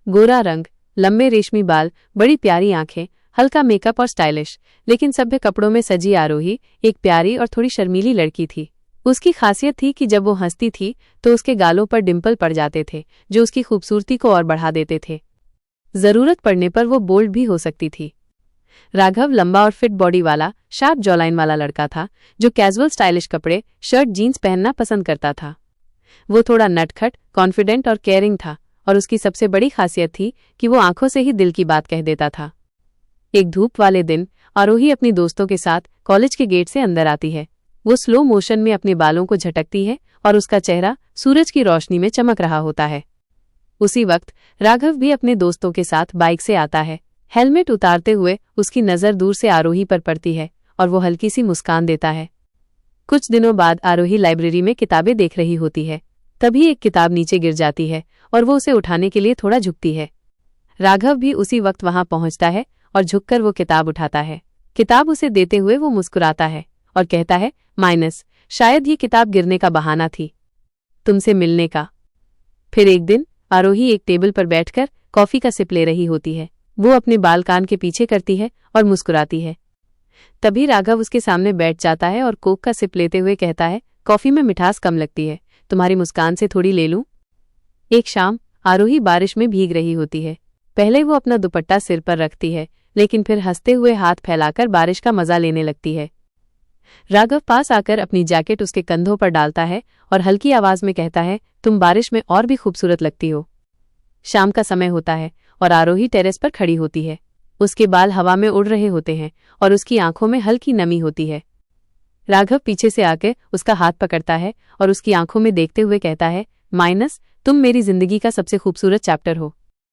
गोरा रंग, लंबे रेशमी बाल, बड़ी प्यारी आंखें, हल्का मेकअप और स्टाइलिश लेकिन सभ्य कपड़ों में सजी आरोही एक प्यारी और थोड़ी शर्मीली लड़की थी। उसकी खासियत थी कि जब वो हंसती थी तो उसके गालों पर डिंपल पड़ जाते थे जो उसकी खूबसूरती को और बढ़ा देते थे। जरूरत पड़ने पर वो बोल्ड भी हो सकती थी। राघव लंबा और फिट बॉडी वाला, शार्प जॉलाइन वाला लड़का था जो कैजुअल स्टाइलिश कपड़े, शर्ट, जीन्स पहनना पसंद करता था। वो थोड़ा नटखट, कॉन्फिडेंट और केयरिंग था और उसकी सबसे बड़ी खासियत थी कि वो आंखों से ही दिल की बात कह देता था। एक धूप वाले दिन आरोही अपनी दोस्तों के साथ कॉलेज के गेट से अंदर आती है। वो स्लो मोशन में अपने बालों को झटकती है और उसका चेहरा सूरज की रोशनी में चमक रहा होता है। उसी वक्त राघव भी अपने दोस्तों के साथ बाइक से आता है। हेलमेट उतारते हुए उसकी नज़र दूर से आरोही पर पड़ती है और वो हल्की सी मुस्कान देता है। कुछ दिनों बाद आरोही लाइब्रेरी में किताबें देख रही होती है। तभी एक किताब नीचे गिर जाती है और वो उसे उठाने के लिए थोड़ा झुकती है। राघव भी उसी वक्त वहां पहुंचता है और झुककर वो किताब उठाता है। किताब उसे देते हुए वो मुस्कुराता है और कहता है, माइनस, शायद ये किताब गिरने का बहाना थी, तुमसे मिलने का। फिर एक दिन आरोही एक टेबल पर बैठकर कॉफी का सिप ले रही होती है। वो अपने बाल कान के पीछे करती है और मुस्कुराती है। तभी राघव उसके सामने बैठ जाता है और कोक का सिप लेते हुए कहता है, कॉफी में मिठास कम लगती है, तुम्हारी मुस्कान से थोड़ी ले लूं? एक शाम आरोही बारिश में भीग रही होती है। पहले वो अपना दुपट्टा सिर पर रखती है लेकिन फिर हंसते हुए हाथ फैलाकर बारिश का मजा लेने लगती है। राघव पास आकर अपनी जैकेट उसके कंधों पर डालता है और हल्की आवाज में कहता है, तुम बारिश में और भी खूबसूरत लगती हो। शाम का समय होता है और आरोही टेरेस पर खड़ी होती है। उसके बाल हवा में उड़ रहे होते हैं और उसकी आंखों में हल्की नमी होती है। राघव पीछे से आकर उसका हाथ पकड़ता है और उसकी आंखों में देखते हुए कहता है, माइनस, तुम मेरी जिंदगी का सबसे खूबसूरत चैप्टर हो।